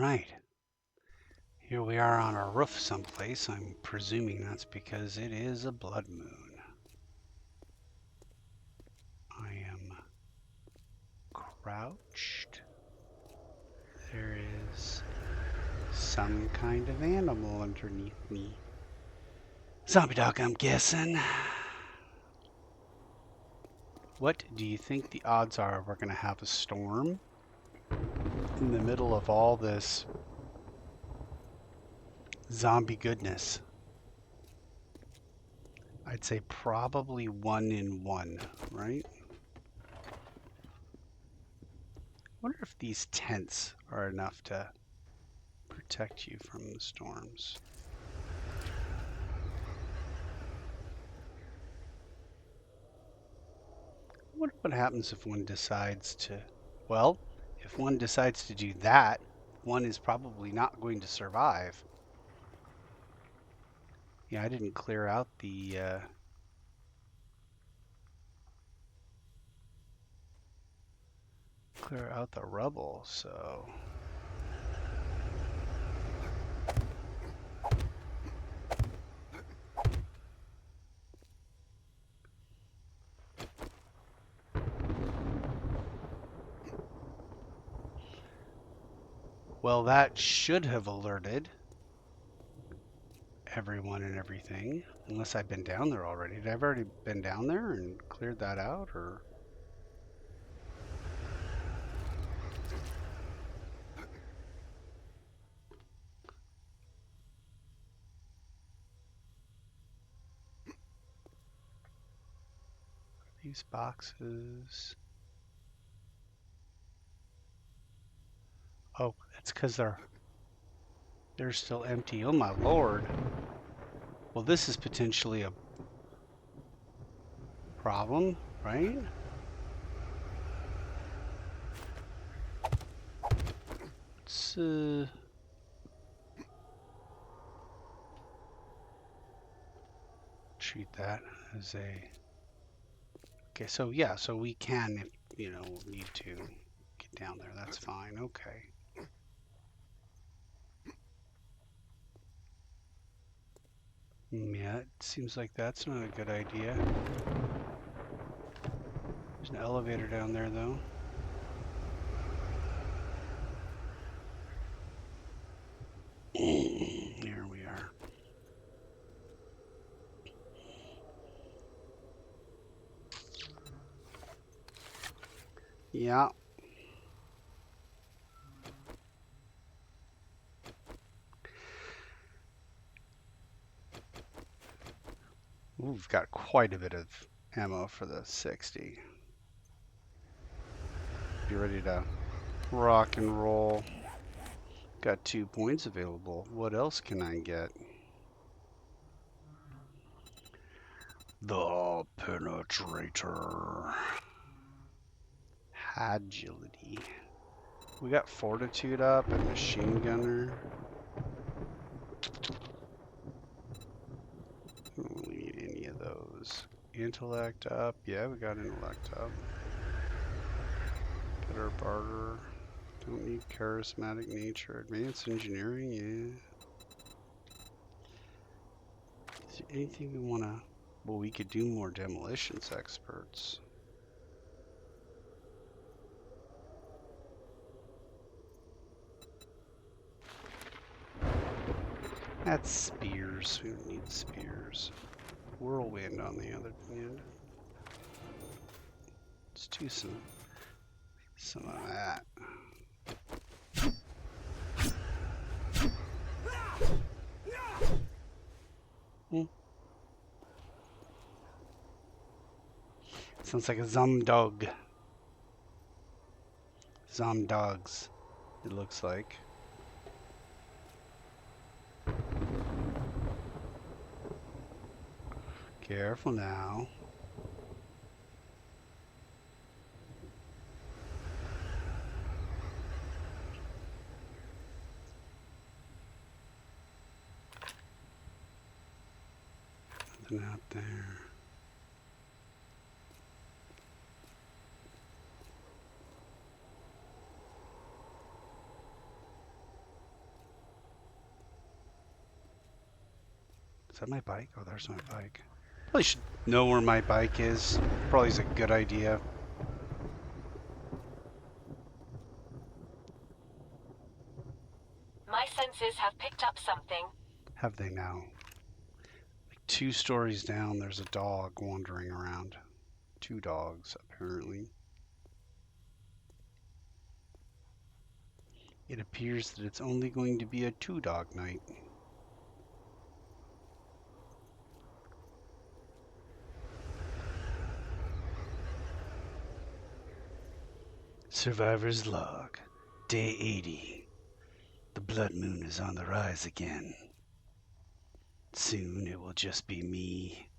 right. Here we are on a roof someplace. I'm presuming that's because it is a blood moon. I am crouched. There is some kind of animal underneath me. Zombie dog, I'm guessing. What do you think the odds are we're going to have a storm in the middle of all this zombie goodness? I'd say probably 1 in 1, right? I wonder if these tents are enough to protect you from the storms. I wonder what happens if one decides to, well, if one decides to do that, one is probably not going to survive. Yeah, I didn't clear out the rubble, so well, that should have alerted everyone and everything, unless I've been down there already. Did I have already been down there and cleared that out, or? These boxes. Oh, it's because they're still empty. Oh my lord. Well, this is potentially a problem, right? Let's treat that as a. Okay, so yeah, so we can, if need to get down there. That's fine. Okay. Yeah, it seems like that's not a good idea. There's an elevator down there, though. Here we are. Yeah. Ooh, we've got quite a bit of ammo for the 60. Be ready to rock and roll. Got 2 points available. What else can I get? The Penetrator. Agility. We got Fortitude up and Machine Gunner. We don't need any of those. Intellect up. Yeah, we got Intellect up. Get our barter. Don't need Charismatic Nature. Advanced Engineering, yeah. Is there anything we want to... Well, we could do more Demolitions Experts. That's spears. We don't need spears. Whirlwind on the other end. Let's do some of that. Sounds like a Zomdog. Zomdogs, it looks like. Careful now. Nothing out there. Is that my bike? Oh, there's my bike. Probably should know where my bike is. Probably is a good idea. My senses have picked up something. Have they now? Like 2 stories down, there's a dog wandering around. 2 dogs, apparently. It appears that it's only going to be a 2-dog night. Survivor's log, day 80. The blood moon is on the rise again. Soon it will just be me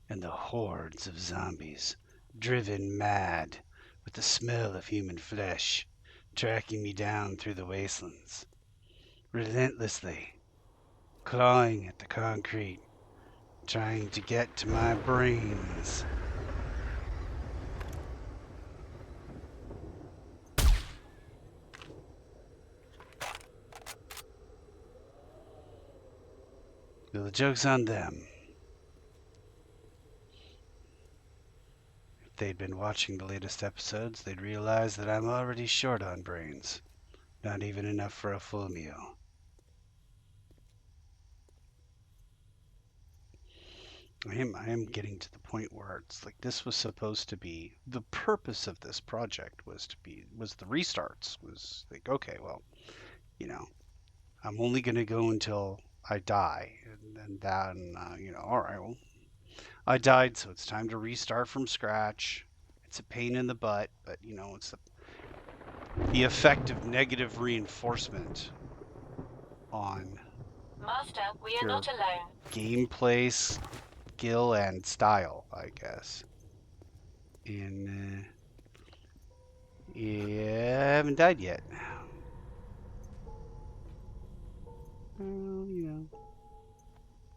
and the hordes of zombies, driven mad with the smell of human flesh, tracking me down through the wastelands, relentlessly clawing at the concrete, trying to get to my brains. Well, the joke's on them. If they'd been watching the latest episodes, they'd realize that I'm already short on brains. Not even enough for a full meal. I am getting to the point where it's like this was supposed to be the purpose of this project was the restarts. Was like, okay, well, you know, I'm only gonna go until I die, and then all right, well, I died, so it's time to restart from scratch. It's a pain in the butt, but it's the effect of negative reinforcement on Master, we are your not alone. gameplay skill and style, I guess. And yeah, I haven't died yet. Well,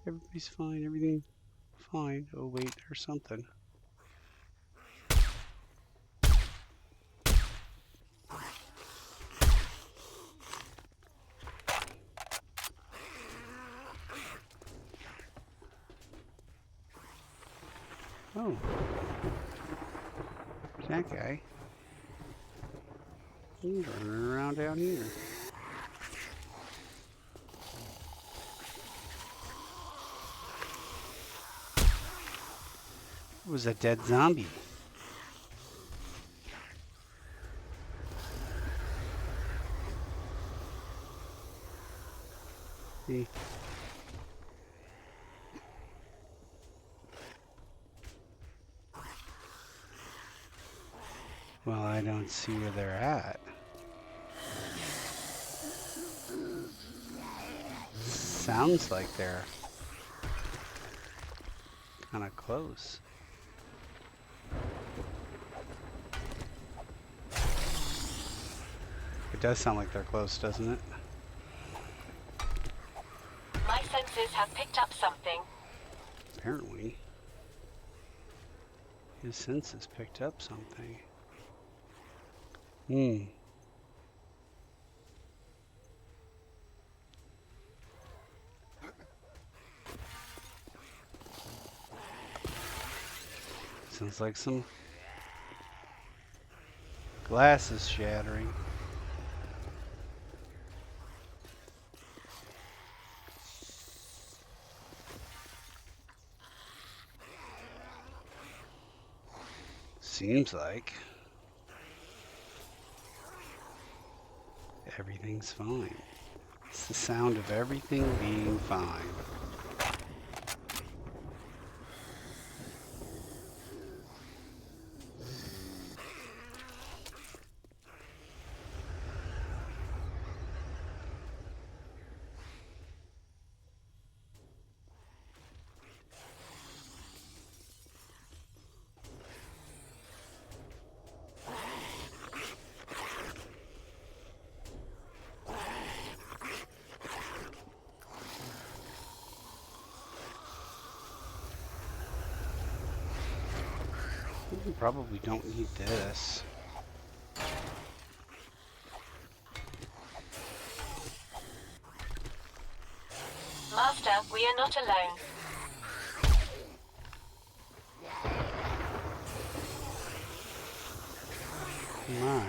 everybody's fine. Everything fine. Oh wait, there's something. Oh, that guy. He's running around down here. It was a dead zombie. See? Well, I don't see where they're at. Sounds like they're kind of close. It does sound like they're close, doesn't it? My senses have picked up something. Apparently. His senses picked up something. Sounds like some glass is shattering. Seems like everything's fine. It's the sound of everything being fine. We probably don't need this. Master, we are not alone. My.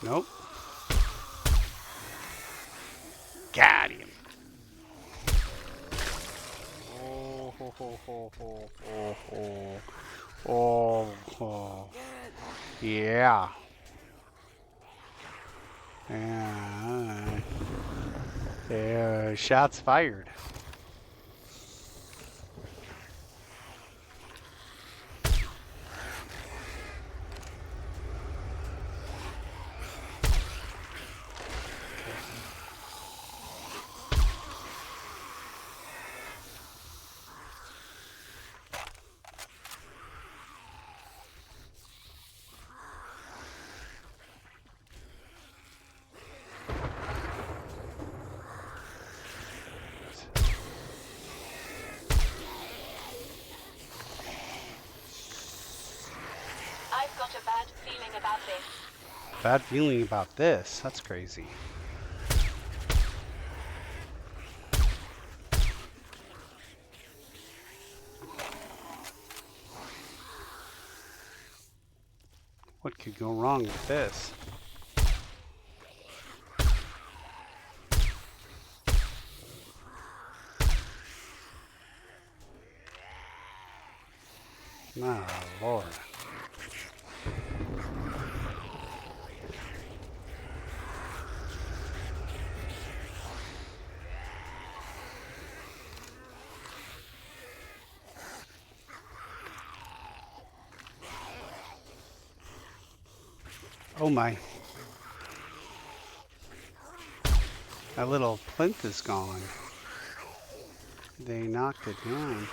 Nope. Got him. Oh, ho, ho, ho, ho, ho, ho. Oh, oh. Yeah. Yeah. Shots fired. I've got a bad feeling about this. Bad feeling about this. That's crazy. What could go wrong with this? Oh, Lord. Oh my. That little plinth is gone. They knocked it down.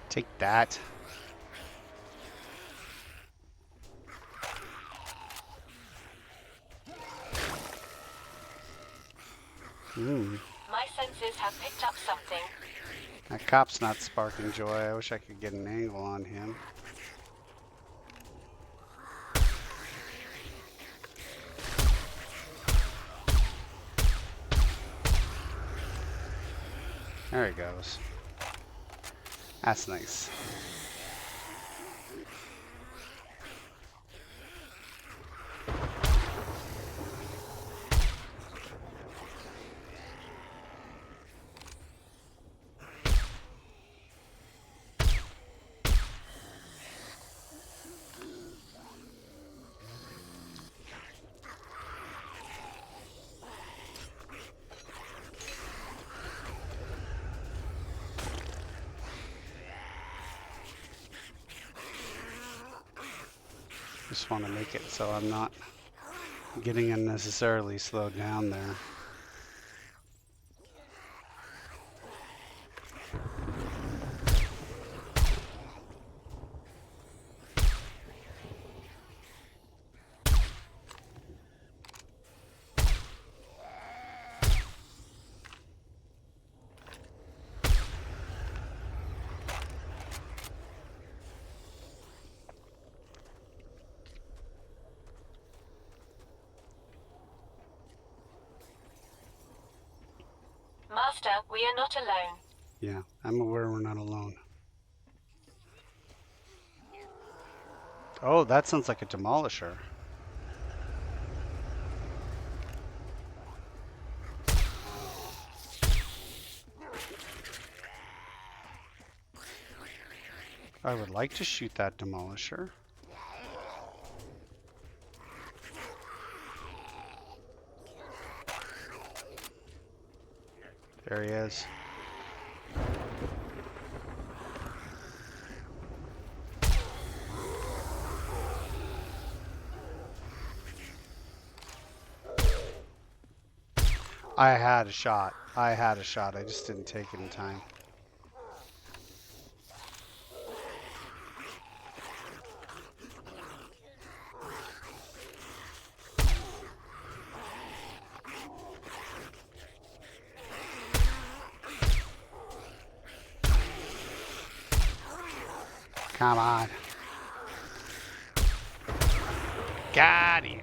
Take that. My senses have picked up something. That cop's not sparking joy. I wish I could get an angle on him. There he goes. That's nice. Just want to make it so I'm not getting unnecessarily slowed down there. Master, we are not alone. Yeah, I'm aware we're not alone. Oh, that sounds like a demolisher. I would like to shoot that demolisher. There he is. I had a shot. I had a shot. I just didn't take it in time. Come on. Got him.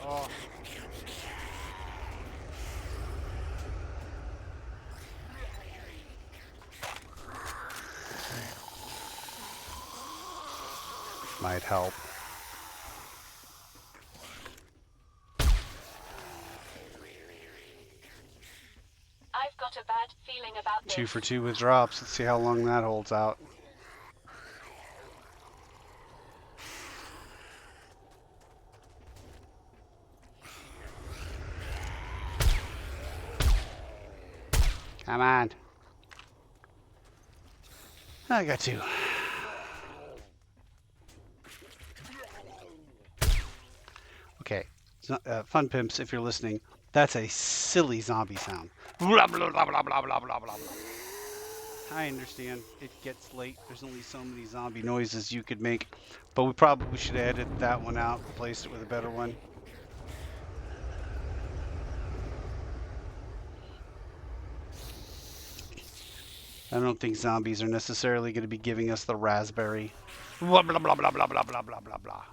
Oh. Might help. I've got a bad feeling about this. 2 for 2 with drops. Let's see how long that holds out. Come on. I got 2. Okay. Fun pimps, if you're listening, that's a silly zombie sound. Blah, blah, blah, blah, blah, blah, blah, blah. I understand. It gets late. There's only so many zombie noises you could make. But we probably should have edited that one out, replaced it with a better one. I don't think zombies are necessarily going to be giving us the raspberry. Blah, blah, blah, blah, blah, blah, blah, blah, blah, blah.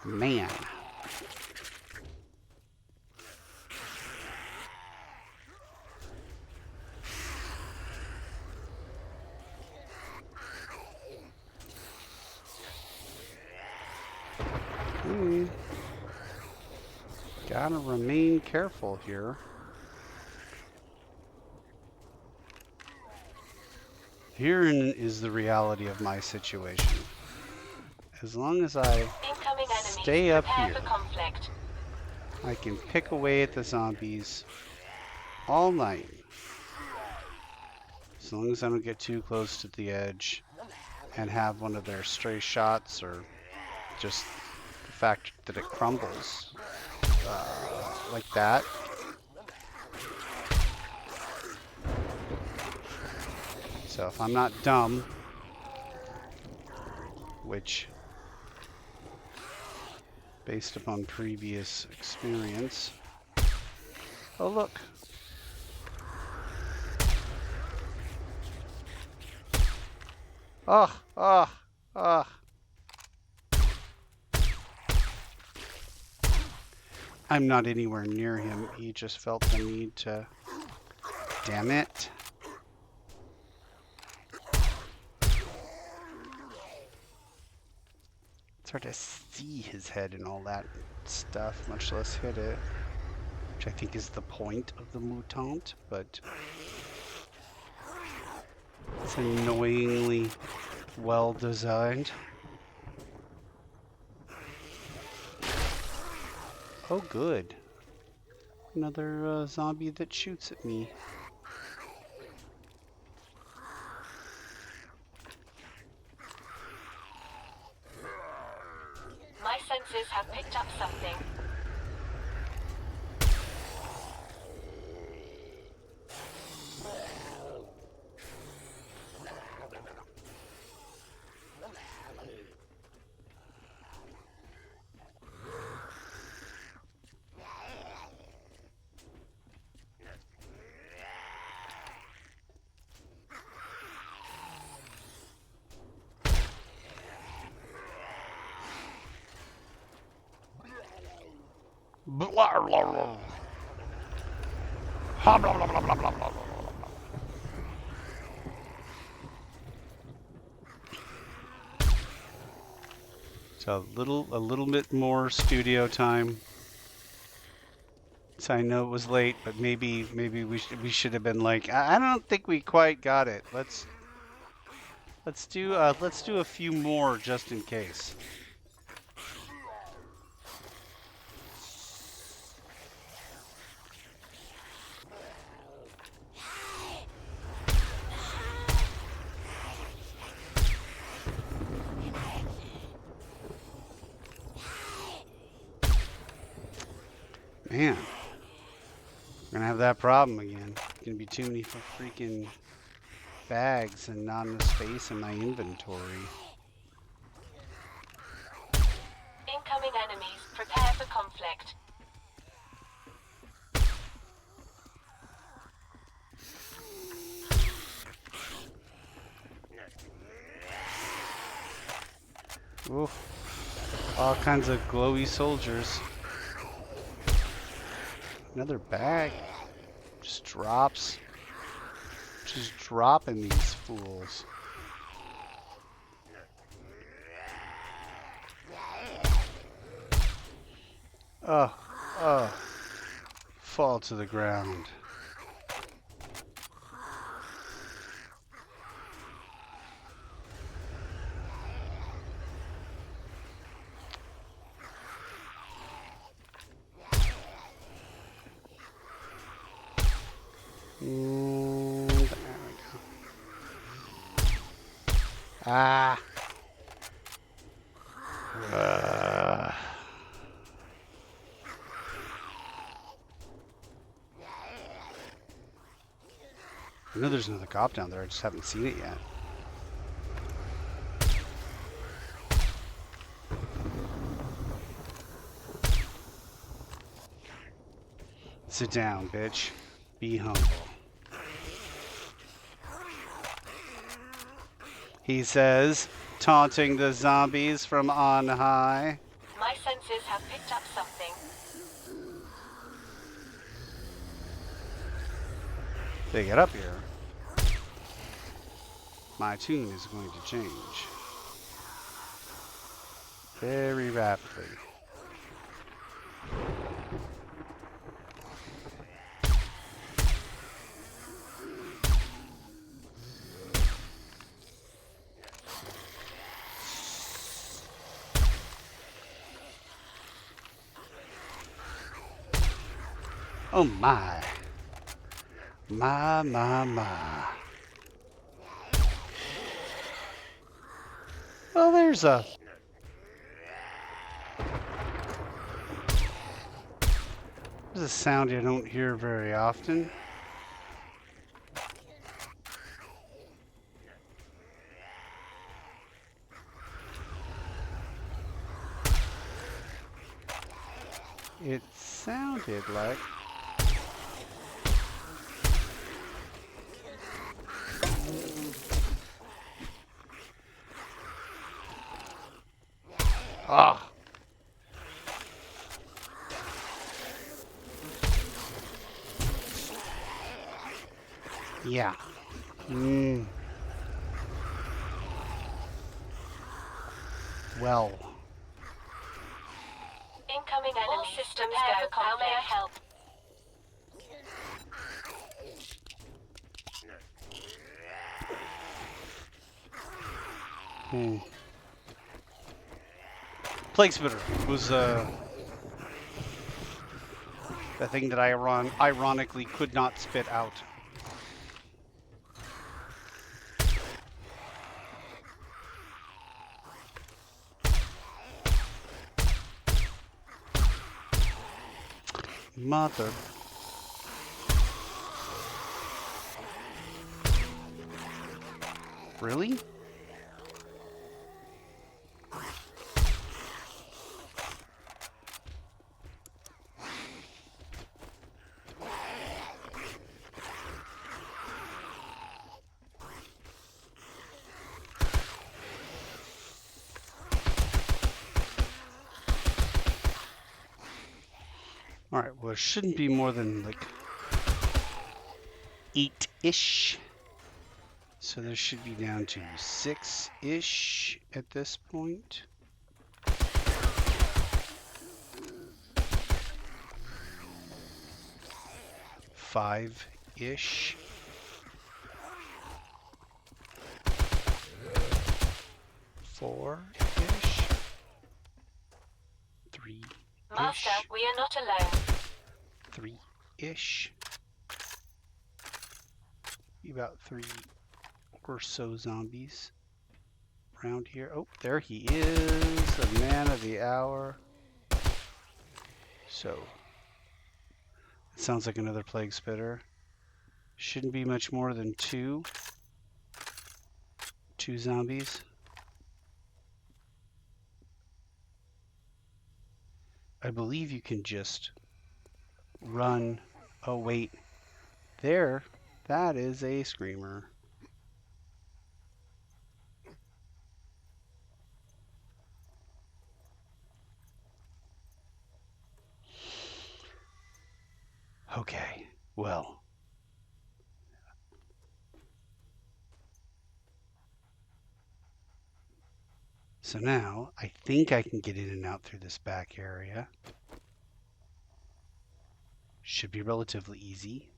Man. Gotta remain careful here. Herein is the reality of my situation. As long as I stay up here, I can pick away at the zombies all night. As long as I don't get too close to the edge and have one of their stray shots or just the fact that it crumbles like that. So if I'm not dumb, which based upon previous experience. Oh, look. Ugh, ugh, ugh. I'm not anywhere near him. He just felt the need to... Damn it. It's hard to see his head and all that stuff, much less hit it. Which I think is the point of the mutant, but... It's annoyingly well designed. Oh, good. Another zombie that shoots at me. My senses have picked up something. Blah, blah, blah. Blah, blah, blah, blah, blah, blah, blah. So a little bit more studio time. So I know it was late, but maybe we should have been like, I don't think we quite got it. Let's do a few more just in case. Man, we're gonna have that problem again. Gonna be too many freaking bags and not enough space in my inventory. Incoming enemies. Prepare for conflict. Oof. All kinds of glowy soldiers. Another bag. Just drops. Just dropping these fools. Oh. Fall to the ground. And there we go. Ah. I know there's another cop down there. I just haven't seen it yet. Sit down, bitch. Be humble. He says, taunting the zombies from on high. My senses have picked up something. They get up here. My tune is going to change very rapidly. Oh my. My. Well, there's a... There's a sound you don't hear very often. It sounded like... Ah. Yeah. Well. Incoming enemies. All systems go. How may I help? Plague Spitter was the thing that I ironically could not spit out. Mother. Really? Alright, well, it shouldn't be more than like 8-ish. So this should be down to 6-ish at this point. Five-ish. 4-ish. 3-ish. Master, we are not alone. 3-ish. About 3 or so zombies around here. Oh, there he is, a man of the hour. So Sounds like another plague spitter. Shouldn't be much more than two zombies. I believe you can just run. Oh, wait. There. That is a screamer. Okay. Well. So now I think I can get in and out through this back area. Should be relatively easy.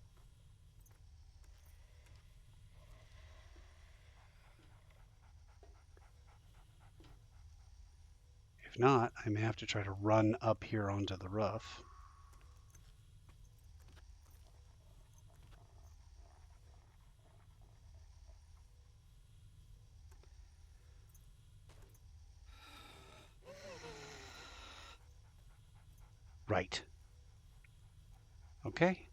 If not, I may have to try to run up here onto the roof. Right. Okay.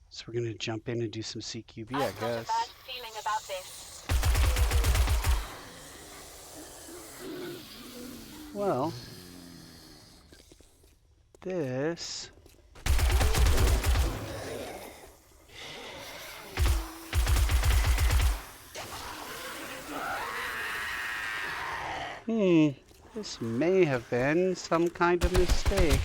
So we're going to jump in and do some CQB, I I've got a bad guess. feeling about this. Well, this... This may have been some kind of mistake.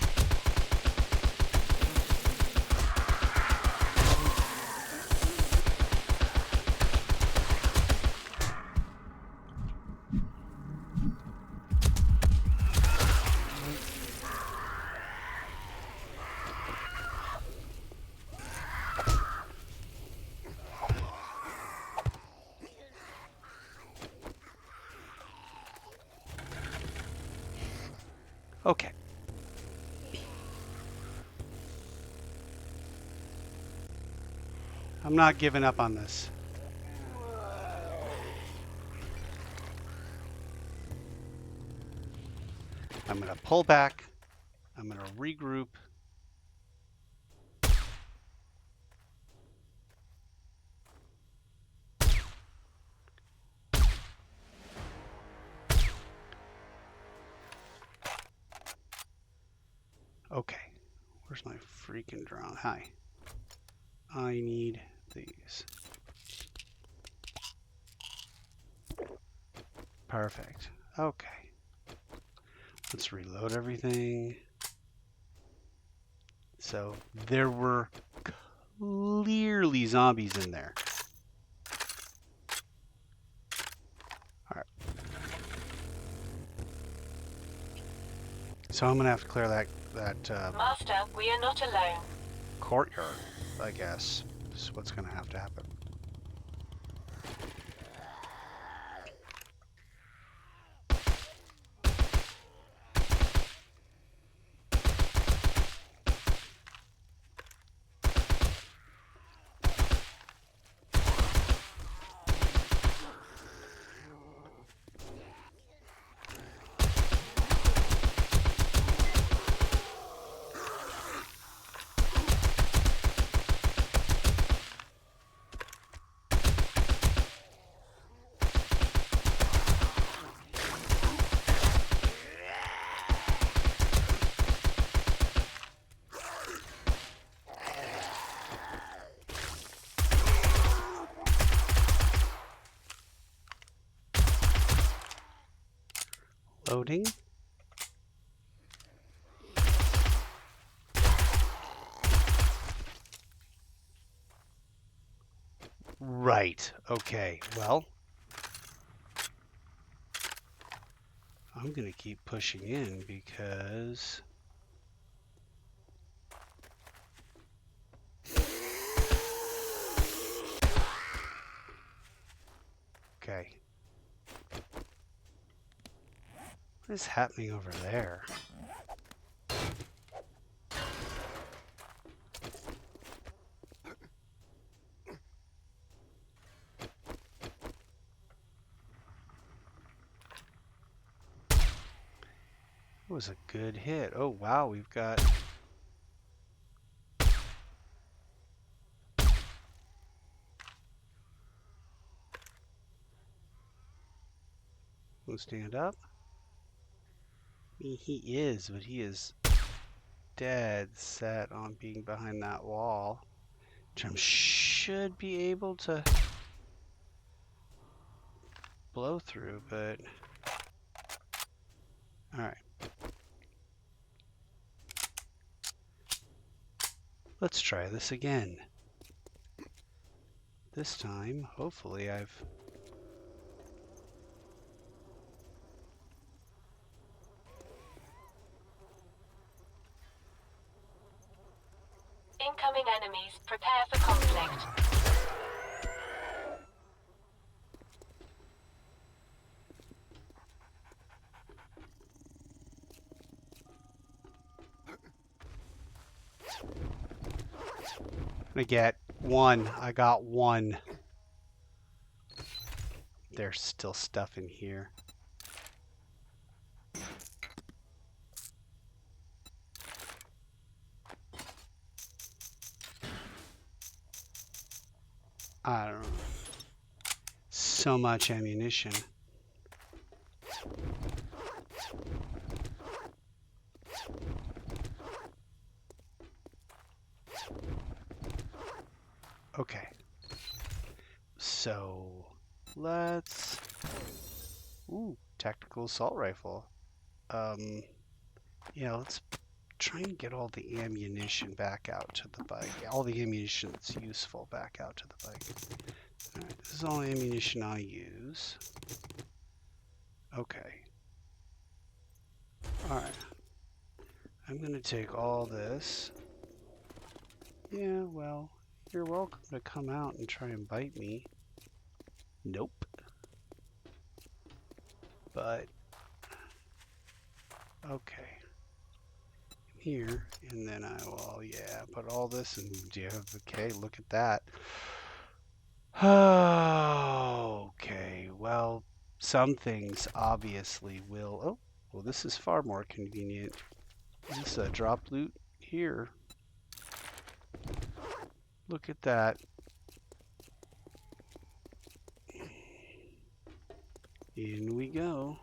Okay. I'm not giving up on this. I'm going to pull back. I'm going to regroup. Okay. Where's my freaking drone? Hi. I need these. Perfect. Okay. Let's reload everything. So there were clearly zombies in there. All right. So I'm gonna have to clear that Master, we are not alone. courtyard, I guess. Is what's gonna have to happen. Loading. Right. Okay. Well, I'm gonna keep pushing in because okay. What is happening over there? It was a good hit. Oh wow, we've got Will stand up? I mean, he is, but he is dead set on being behind that wall. Which I should be able to blow through, but... Alright. Let's try this again. This time, hopefully I've... Incoming enemies. Prepare for conflict. I get one. I got one. There's still stuff in here. I don't know. So much ammunition. Okay. So let's... Ooh, tactical assault rifle. Yeah, let's try and get all the ammunition back out to the bike. All the ammunition that's useful back out to the bike. Alright, this is all ammunition I use. Okay. Alright. I'm gonna take all this. Yeah, well, you're welcome to come out and try and bite me. Nope. But, okay. Here, and then I will, yeah, put all this in. Yeah, okay, look at that. Okay, well, some things obviously will. Oh, well, this is far more convenient. This is a drop loot here. Look at that. In we go.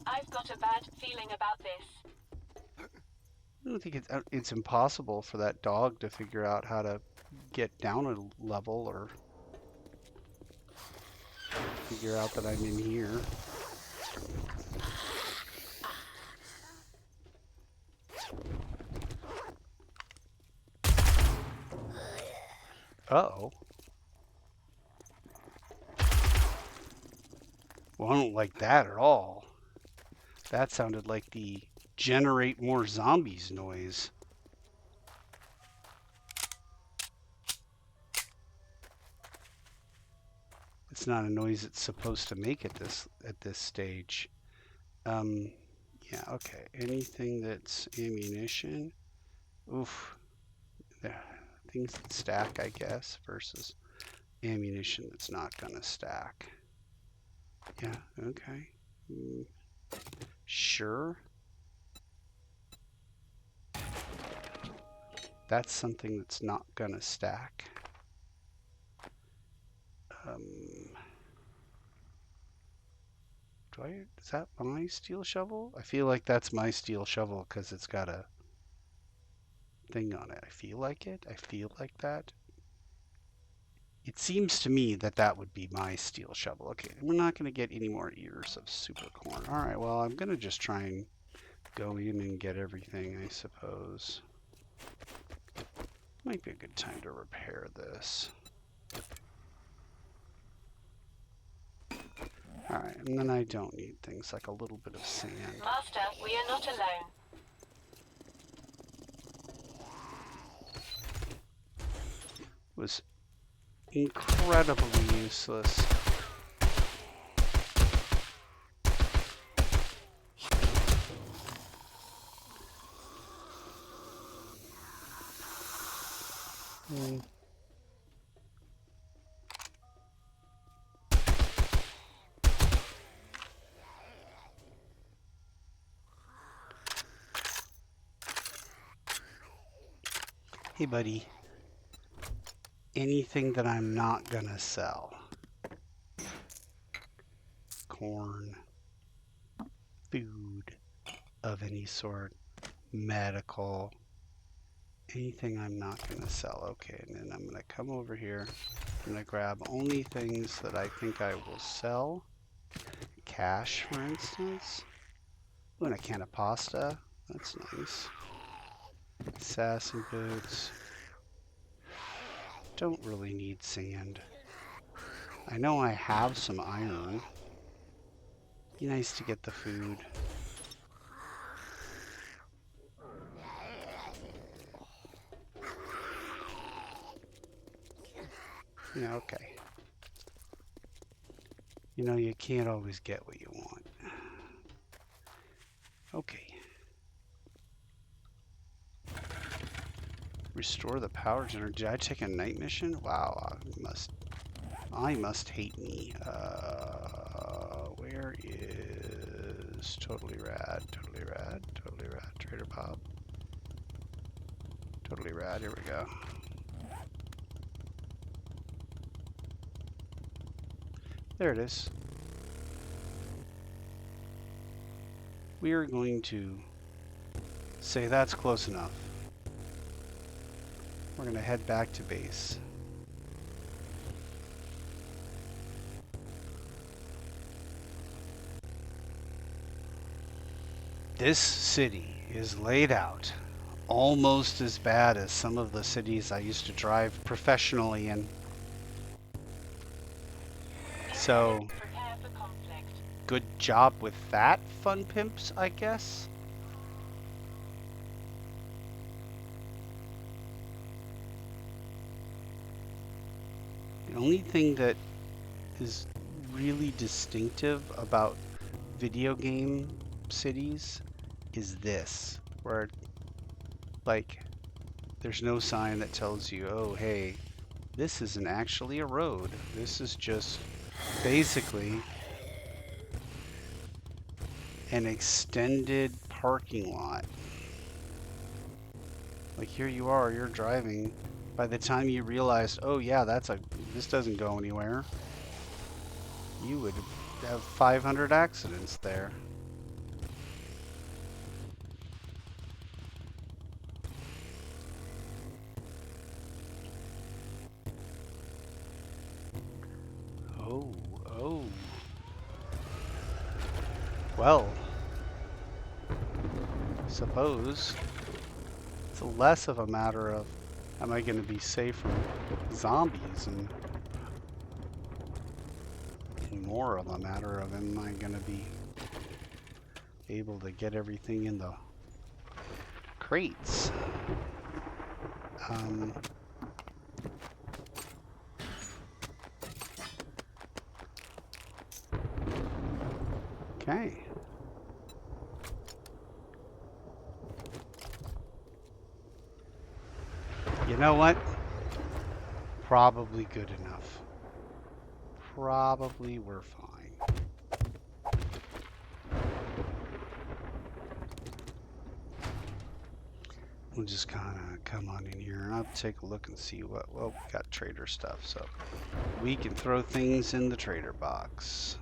I've got a bad feeling about this. I don't think it's impossible for that dog to figure out how to get down a level or figure out that I'm in here. Uh-oh. Well, I don't like that at all. That sounded like the generate more zombies noise. It's not a noise it's supposed to make at this stage. Yeah, okay. Anything that's ammunition. Oof. Things that stack, I guess, versus ammunition that's not gonna stack. Yeah, okay. Sure. That's something that's not gonna stack. Is that my steel shovel? I feel like that's my steel shovel because it's got a thing on it. I feel like it. I feel like that. It seems to me that that would be my steel shovel. Okay, we're not going to get any more ears of super corn. All right, well, I'm going to just try and go in and get everything, I suppose. Might be a good time to repair this. All right, and then I don't need things like a little bit of sand. Master, we are not alone. Was incredibly useless. Hey, buddy. Anything that I'm not gonna sell. corn, food of any sort, medical, anything I'm not going to sell. Okay, and then I'm going to come over here. I'm going to grab only things that I think I will sell. Cash, for instance. Ooh, and a can of pasta. That's nice. Assassin boots. Don't really need sand. I know I have some iron. Be nice to get the food. Yeah, okay. You know, you can't always get what you want. Okay. Restore the power generator. Did I take a night mission? Wow, I must hate me. Where is totally rad, totally rad, totally rad, Trader Bob? Totally rad, here we go. There it is. We are going to say that's close enough. We're going to head back to base. This city is laid out almost as bad as some of the cities I used to drive professionally in. So, Prepare for conflict. good job with that, fun pimps, I guess. The only thing that is really distinctive about video game cities is this, where like there's no sign that tells you, oh hey, this isn't actually a road. This is just basically an extended parking lot. Like here you are, you're driving. By the time you realize, oh yeah, this doesn't go anywhere, you would have 500 accidents there. Oh, oh. Well, suppose it's less of a matter of am I going to be safe from zombies and more of a matter of am I going to be able to get everything in the crates. Okay. You know what? Probably good enough. Probably we're fine. We'll just kind of come on in here and I'll take a look and see what, well, we got trader stuff, so we can throw things in the trader box.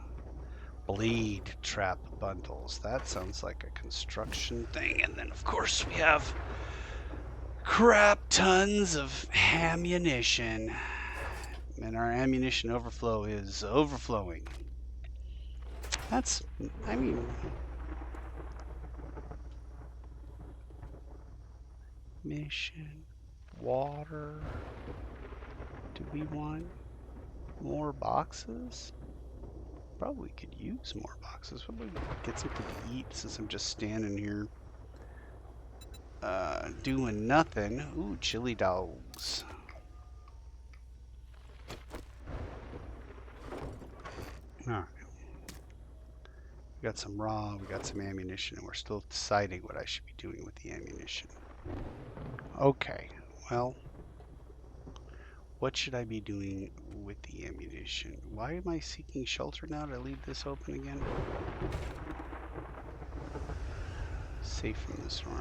Bleed trap bundles. That sounds like a construction thing. And then, of course, we have crap tons of ammunition. And our ammunition overflow is overflowing. That's, I mean, mission, water. Do we want more boxes? Probably could use more boxes. Probably get something to eat since I'm just standing here doing nothing. Ooh, chili dogs. Alright. We got some raw, we got some ammunition, and we're still deciding what I should be doing with the ammunition. Okay, well, what should I be doing with the ammunition? Why am I seeking shelter now? Did I leave this open again? Safe from the storm.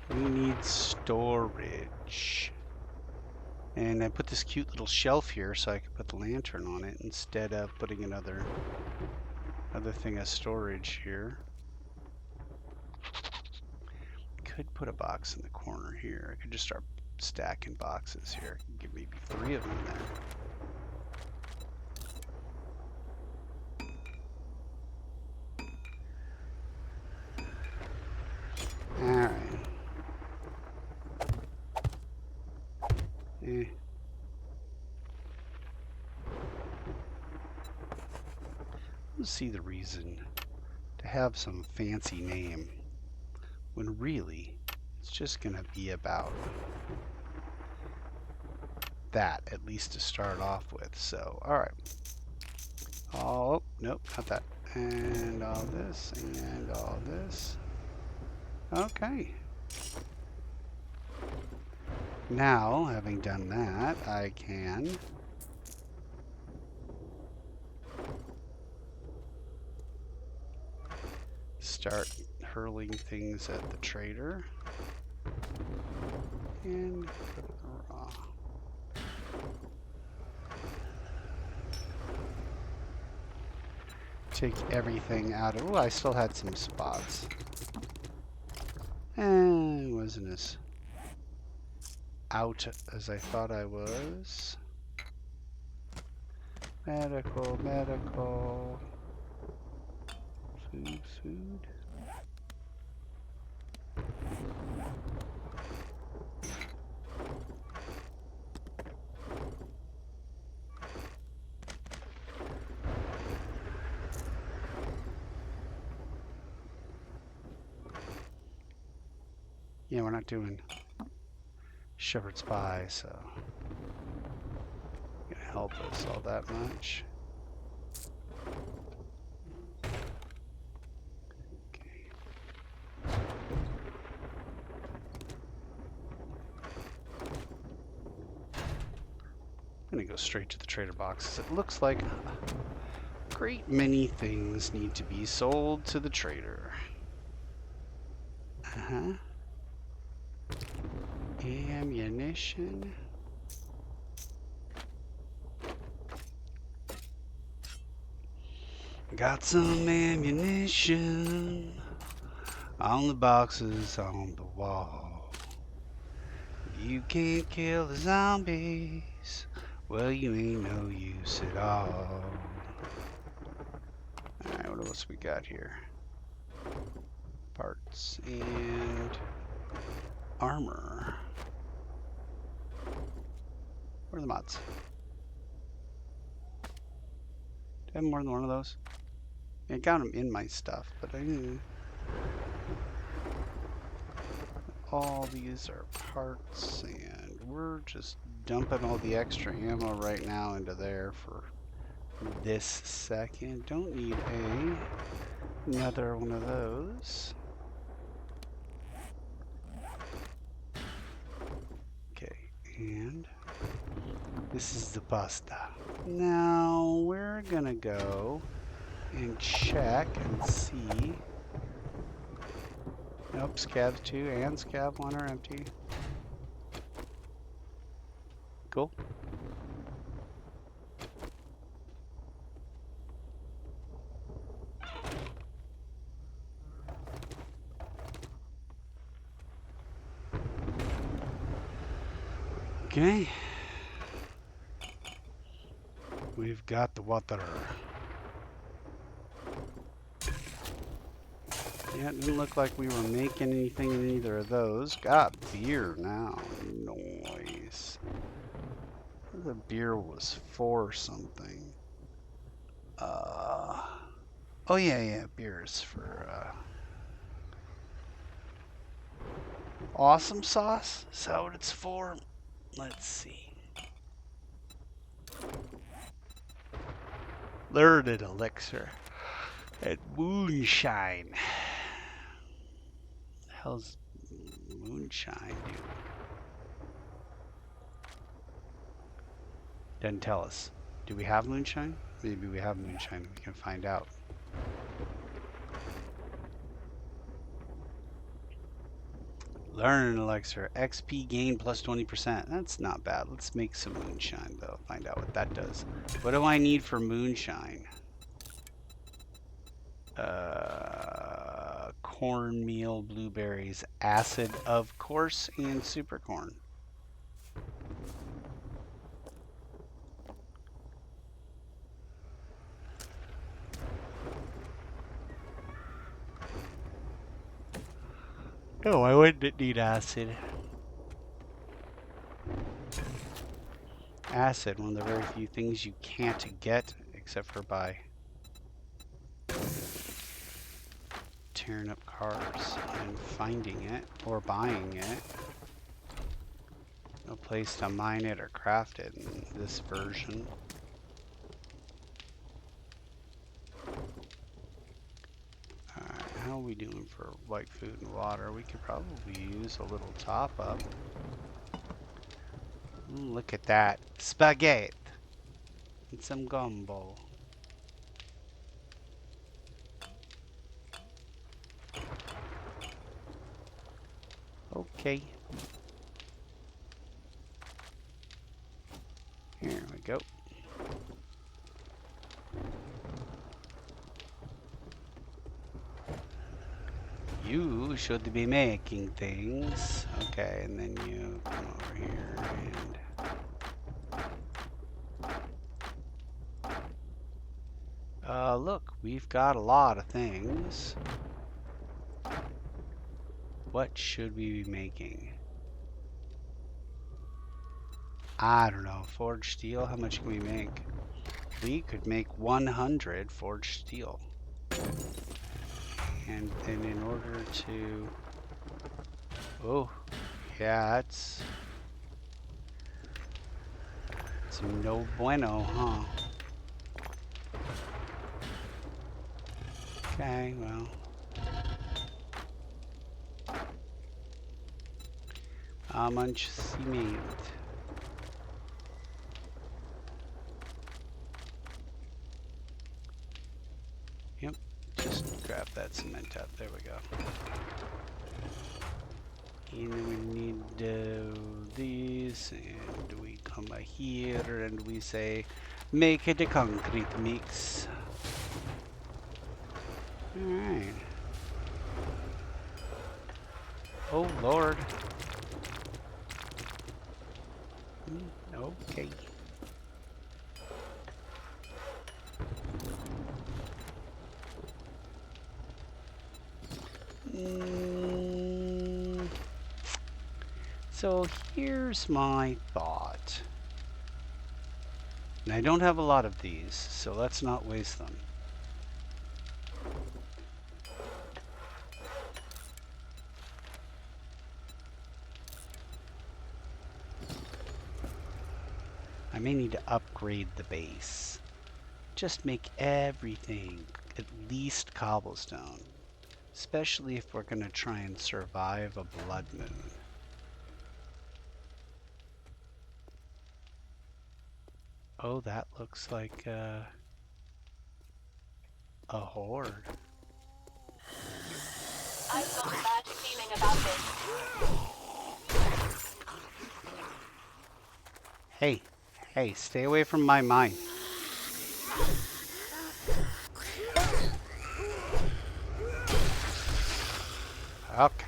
We need storage. And I put this cute little shelf here so I could put the lantern on it instead of putting another thing of storage here. Could put a box in the corner here. I could just start stacking boxes here. I could get maybe 3 of them in there. Alright. Let's see the reason to have some fancy name when really it's just gonna be about that, at least to start off with. So, alright. Oh, nope, not that. And all this, and all this. Okay. Now, having done that, I can start hurling things at the trader. And put it raw. Take everything out of... Oh, I still had some spots. And wasn't as out as I thought I was. Medical, medical. Food, food. Yeah, we're not doing shepherd's pie, so gonna help us all that much. Okay. I'm gonna go straight to the trader boxes. It looks like a great many things need to be sold to the trader. Uh-huh. Ammunition. Got some ammunition on the boxes on the wall. You can't kill the zombies. Well, you ain't no use at all. Alright, what else we got here? Parts and armor. Where are the mods? Do I have more than one of those? I got them in my stuff, but I didn't. All these are parts, and we're just dumping all the extra ammo right now into there for this second. Don't need another one of those. Okay, and this is the pasta. Now we're gonna go and check and see. Nope, scavs 2 and scav 1 are empty. Cool. Okay. We've got the water. Yeah, it didn't look like we were making anything in either of those. Got beer now. Noise. The beer was for something. Oh yeah, beers for awesome sauce. Is that what it's for? Let's see. Learned elixir and moonshine. The hell's moonshine do? Doesn't tell us. Do we have moonshine? Maybe we have moonshine. We can find out. Learn an elixir. XP gain plus 20%. That's not bad. Let's make some moonshine, though. Find out what that does. What do I need for moonshine? Cornmeal, blueberries, acid, of course, and supercorn. Oh, why wouldn't it need acid? Acid, one of the very few things you can't get except for by tearing up cars and finding it or buying it. No place to mine it or craft it in this version. Alright, how are we doing for like food and water? We could probably use a little top up. Ooh, look at that. Spaghetti and some gumbo. Okay. Here we go. You should be making things. Okay, and then you come over here and look, we've got a lot of things. What should we be making? I don't know. Forged steel? How much can we make? We could make 100 forged steel. And then in order to... Oh, yeah, that's no bueno, huh? Okay, well. How much cement? Yep, just grab that cement up. There we go. And then we need these, and we come here and we say, make it a concrete mix. Alright. Oh, Lord. Okay. So here's my thought. And I don't have a lot of these, so let's not waste them. I may need to upgrade the base. Just make everything at least cobblestone. Especially if we're going to try and survive a blood moon. Oh, that looks like a horde. I've got a bad feeling about this. Hey, hey, stay away from my mine. Okay.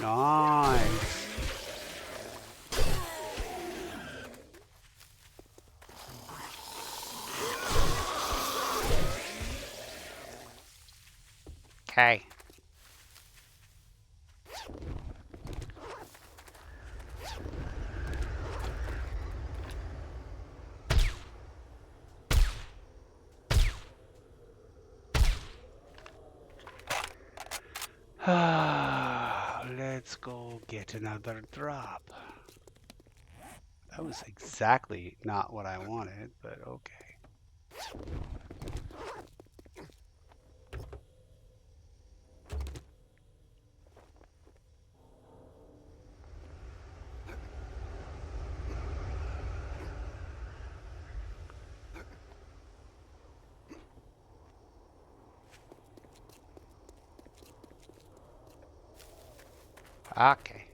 Nice. Okay. Let's go get another drop. That was exactly not what I wanted, but okay. Okay.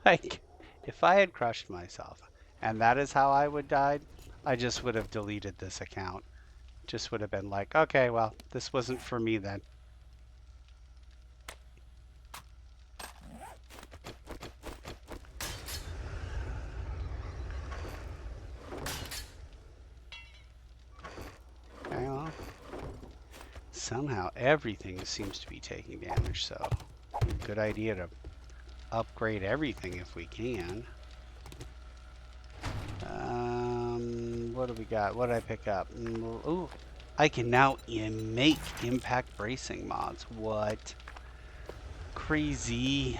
Like, if I had crushed myself and that is how I would died, I just would have deleted this account. Just would have been like, okay, well, this wasn't for me then. Okay, well, somehow everything seems to be taking damage, so good idea to upgrade everything if we can. What do we got? What did I pick up? Ooh, I can now make impact bracing mods. What? Crazy.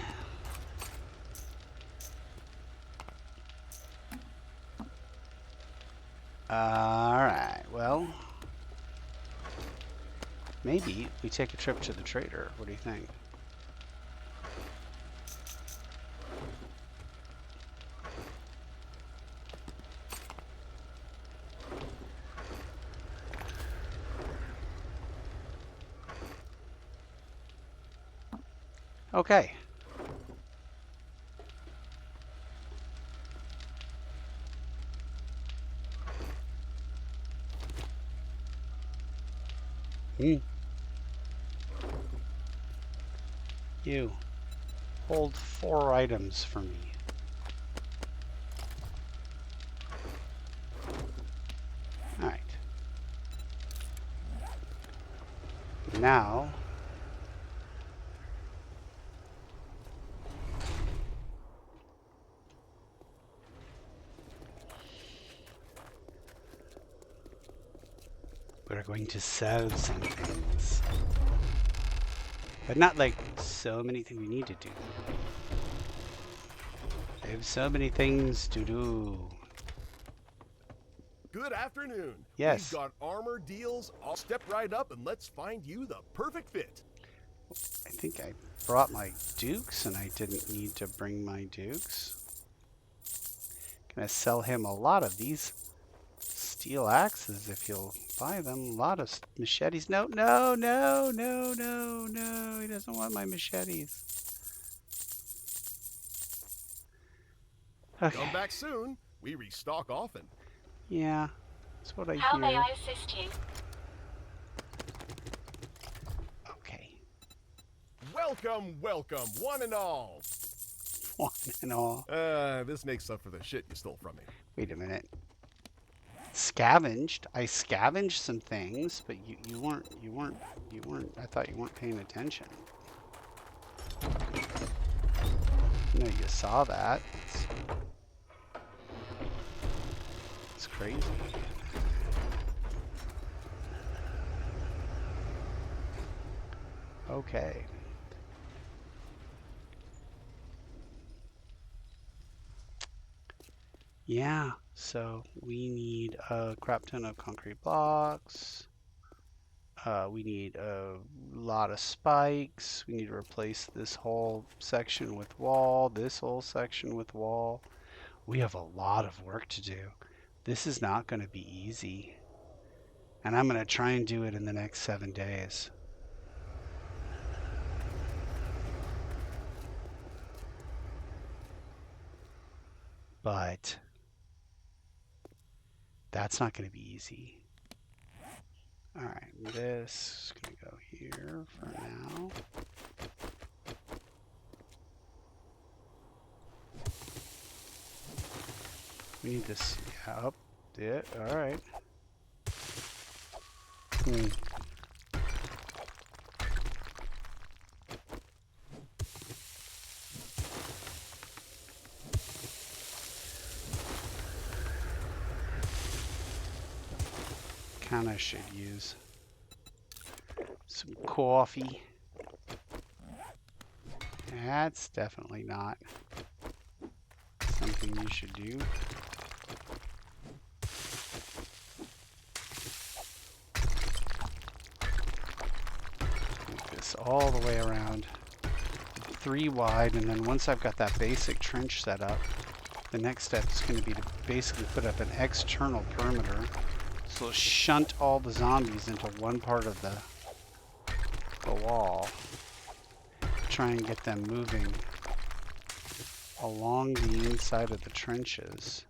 Alright, well, maybe we take a trip to the trader. What do you think? Okay. You hold 4 items for me. Alright. Now, we're going to sell some things. But not like so many things we need to do. I have so many things to do. Good afternoon. Yes. We've got armor deals. I'll step right up and let's find you the perfect fit. I think I brought my dukes and I didn't need to bring my dukes. Gonna sell him a lot of these steel axes if you'll buy them. A lot of machetes. No, no, no, no, no, no. He doesn't want my machetes. Okay. Come back soon. We restock often. Yeah, that's what I How hear. may I assist you? Okay. Welcome, welcome, one and all. One and all. This makes up for the shit you stole from me. Wait a minute. Scavenged. I scavenged some things, but you weren't. I thought you weren't paying attention. No, you saw that. It's crazy. Okay. Yeah, so we need a crap ton of concrete blocks. We need a lot of spikes. We need to replace this whole section with wall, this whole section with wall. We have a lot of work to do. This is not going to be easy. And I'm going to try and do it in the next 7 days. But that's not going to be easy. All right, this is going to go here for now. We need this. Yeah, up. It. All right. Kinda should use some coffee. That's definitely not something you should do. Make this all the way around, 3 wide, and then once I've got that basic trench set up, the next step is going to be to basically put up an external perimeter. So shunt all the zombies into one part of the wall. Try and get them moving along the inside of the trenches.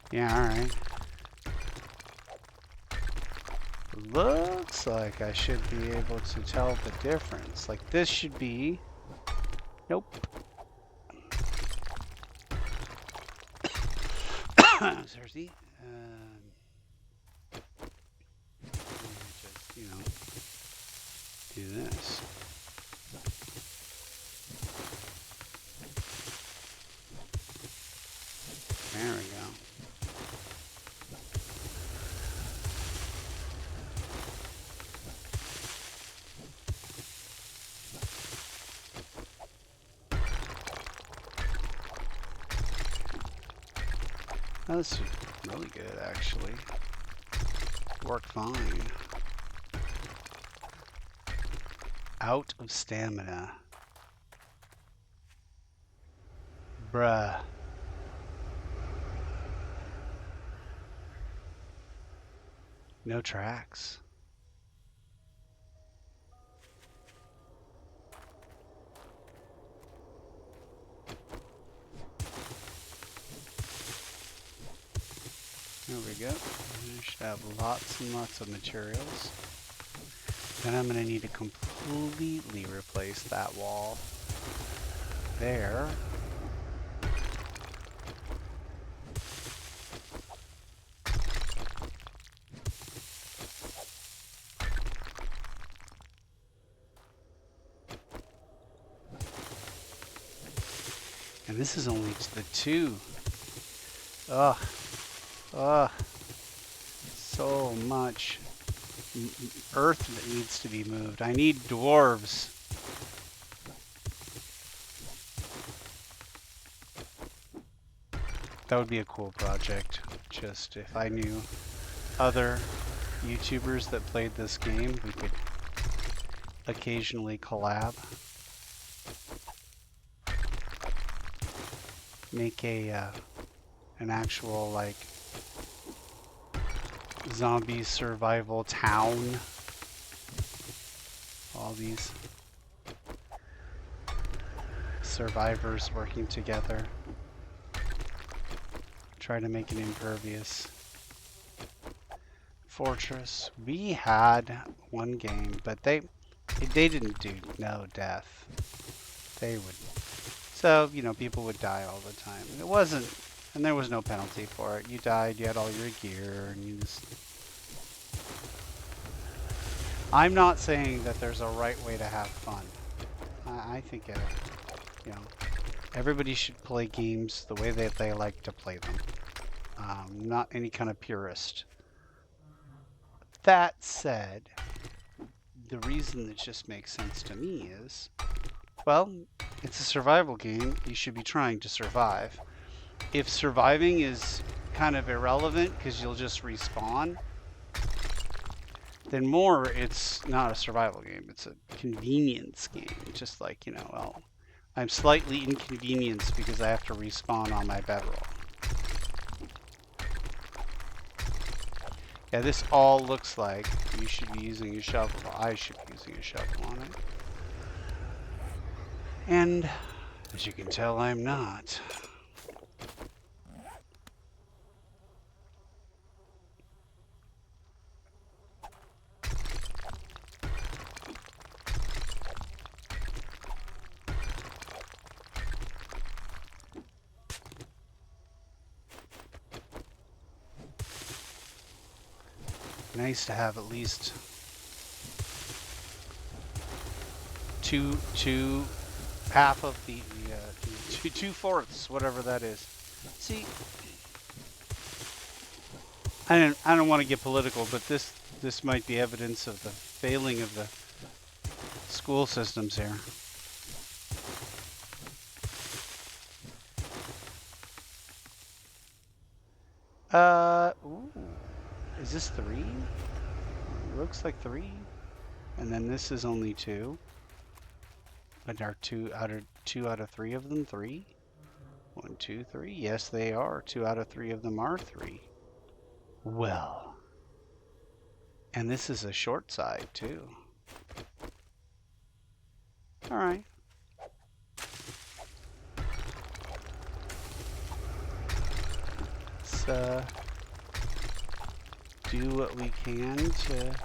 Yeah, alright. Looks like I should be able to tell the difference. Like this should be... Nope. Seriously. Just, you know, do this. There we go. That's really good, actually. Worked fine. Out of stamina. Bruh. No tracks. There we go. I should have lots and lots of materials. Then I'm going to need to completely replace that wall there. And this is only the two. Ugh. Ugh. So much earth that needs to be moved. I need dwarves. That would be a cool project. Just if I knew other YouTubers that played this game, we could occasionally collab. Make a an actual like zombie survival town. All these survivors working together. Try to make an impervious fortress. We had one game, but they didn't do no death. They would, so you know, people would die all the time. And it wasn't, and there was no penalty for it. You died, you had all your gear, and you just. I'm not saying that there's a right way to have fun. I think, you know, everybody should play games the way that they like to play them. Not any kind of purist. That said, the reason that just makes sense to me is, well, it's a survival game. You should be trying to survive. If surviving is kind of irrelevant because you'll just respawn, then more it's not a survival game. It's a convenience game. Just like, you know, well, I'm slightly inconvenienced because I have to respawn on my bedroll. Yeah, this all looks like you should be using a shovel. I should be using a shovel on it. And as you can tell, I'm not. Nice to have at least half of the 2/4, whatever that is. See, I don't want to get political, but this might be evidence of the failing of the school systems here. Ooh. Is this 3? It looks like 3. And then this is only 2. But are 2 out of 3 of them 3? 1, 2, 3. Yes, they are. 2 out of 3 of them are 3. Well, and this is a short side too. All right. Let's do what we can to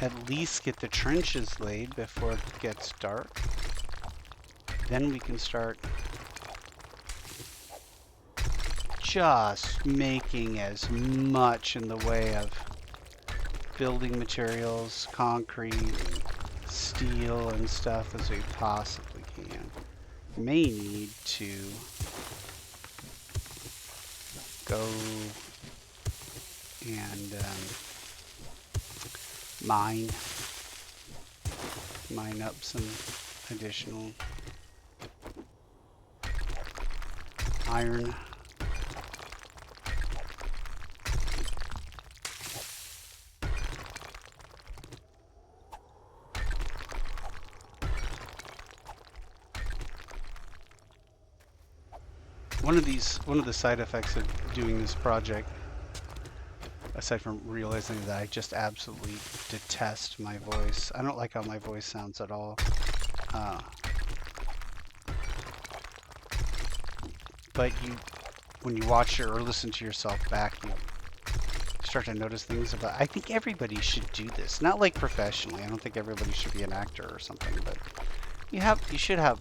at least get the trenches laid before it gets dark. Then we can start just making as much in the way of building materials, concrete, steel, and stuff as we possibly can. May need to go and mine up some additional iron. One of the side effects of doing this project, aside from realizing that I just absolutely detest my voice. I don't like how my voice sounds at all. But when you watch or listen to yourself back, you start to notice things about. I think everybody should do this. Not like professionally. I don't think everybody should be an actor or something, but you should have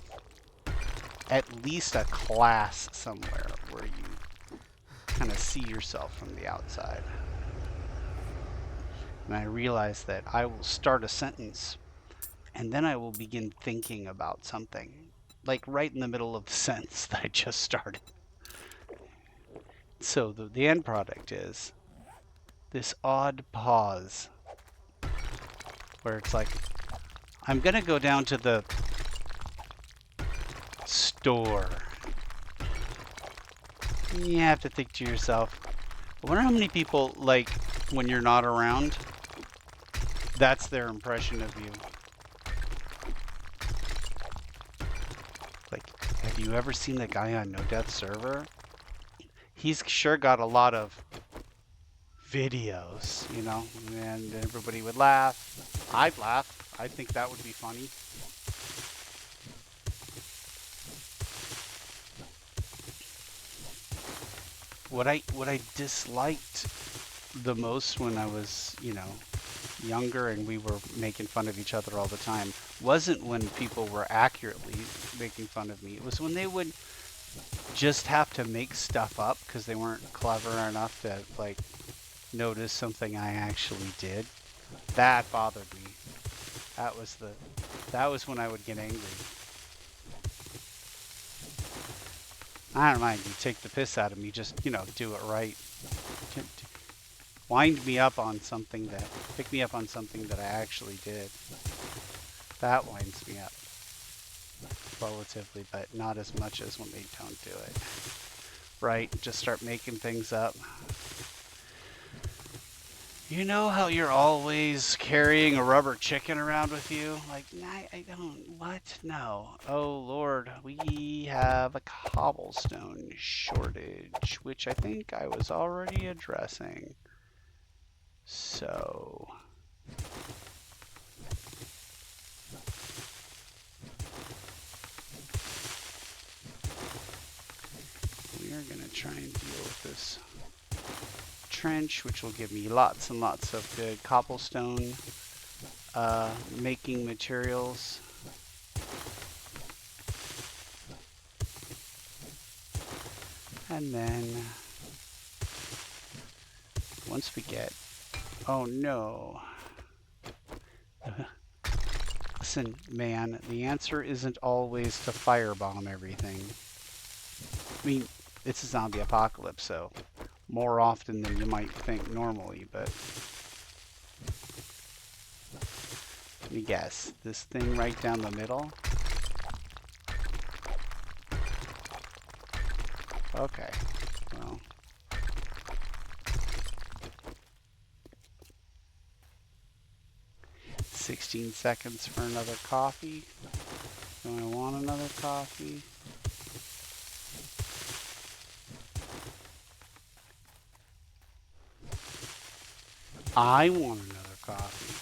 at least a class somewhere where you kind of see yourself from the outside. And I realize that I will start a sentence and then I will begin thinking about something, like right in the middle of the sentence that I just started. So the end product is this odd pause where it's like, I'm gonna go down to the store. You have to think to yourself, I wonder how many people, like, when you're not around, that's their impression of you. Like, have you ever seen the guy on No Death Server? He's sure got a lot of videos, you know, and everybody would laugh. I'd laugh. I think that would be funny. What I disliked the most when I was, you know, younger and we were making fun of each other all the time wasn't when people were accurately making fun of me. It was when they would just have to make stuff up because they weren't clever enough to, like, notice something I actually did. That bothered me. That was when I would get angry. I don't mind, you take the piss out of me, just, you know, do it right. Wind me up on something that, pick me up on something that I actually did. That winds me up. Relatively, but not as much as when they don't do it. Right, just start making things up. You know how you're always carrying a rubber chicken around with you? Like, I don't, what? No. Oh, Lord, we have a cobblestone shortage, which I think I was already addressing. So... we are going to try and deal with this trench, which will give me lots and lots of good cobblestone making materials. And then once we get, oh no. Listen, man, the answer isn't always to firebomb everything. I mean, it's a zombie apocalypse, so more often than you might think normally, but let me guess, this thing right down the middle? Okay, well. "16 seconds for another coffee. Do I want another coffee?" I want another coffee.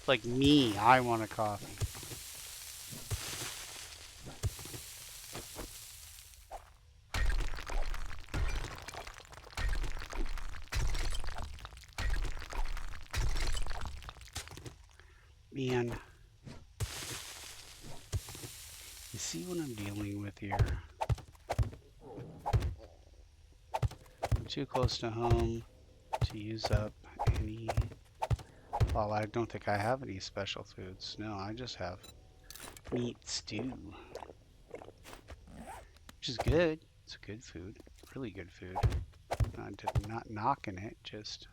Like me, I want a coffee. Man, you see what I'm dealing with here? I'm too close to home to use up any... Well, I don't think I have any special foods. No, I just have meat stew, which is good. It's a good food, really good food. Not knocking it, just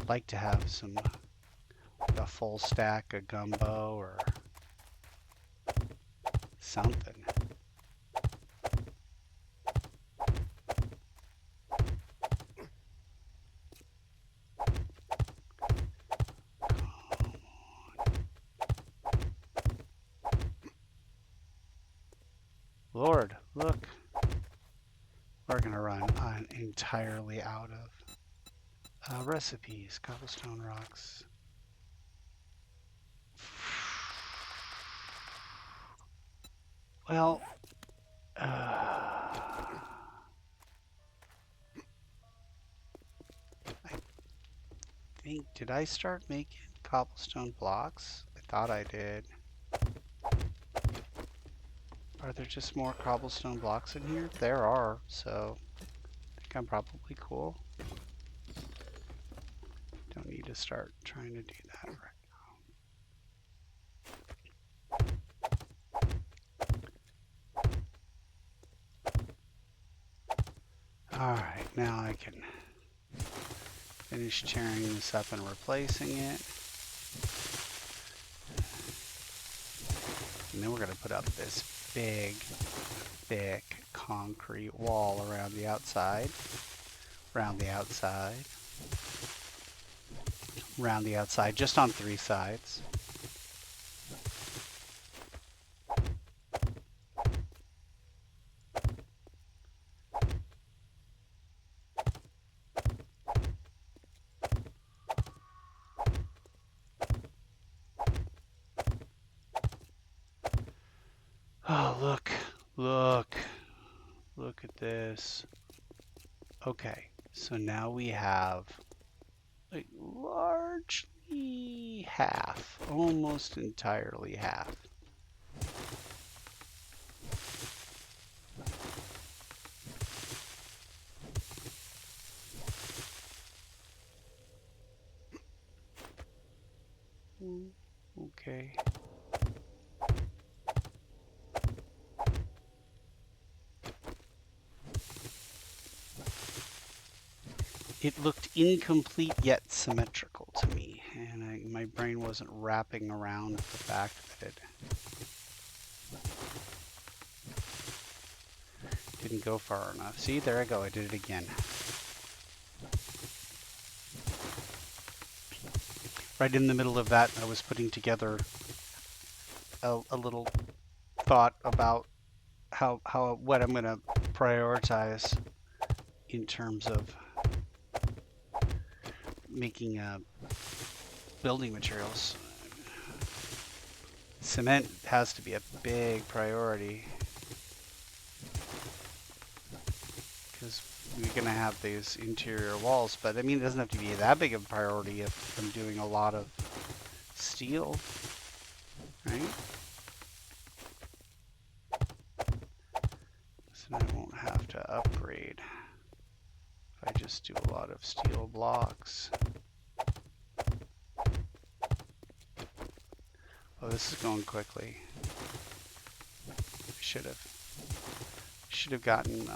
like to have a full stack of gumbo or something. Lord, look. We're gonna run entirely out of recipes, cobblestone rocks. Well, I think, did I start making cobblestone blocks? I thought I did. Are there just more cobblestone blocks in here? There are, so I think I'm probably cool. Don't need to start trying to do that right now. Alright, now I can finish tearing this up and replacing it. And then we're going to put up this big, thick concrete wall around the outside. Around the outside. Around the outside, just on 3 sides. Oh, look at this. Okay, so now we have like largely half, almost entirely half. Okay. It looked incomplete yet symmetrical to me, and my brain wasn't wrapping around the fact that it didn't go far enough. See, there I go, I did it again. Right in the middle of that, I was putting together a little thought about what I'm going to prioritize in terms of making building materials. Cement has to be a big priority because we're going to have these interior walls, but I mean, it doesn't have to be that big of a priority if I'm doing a lot of steel, right? So I won't have to upgrade if I just do a lot of steel blocks. Oh, this is going quickly. I should have gotten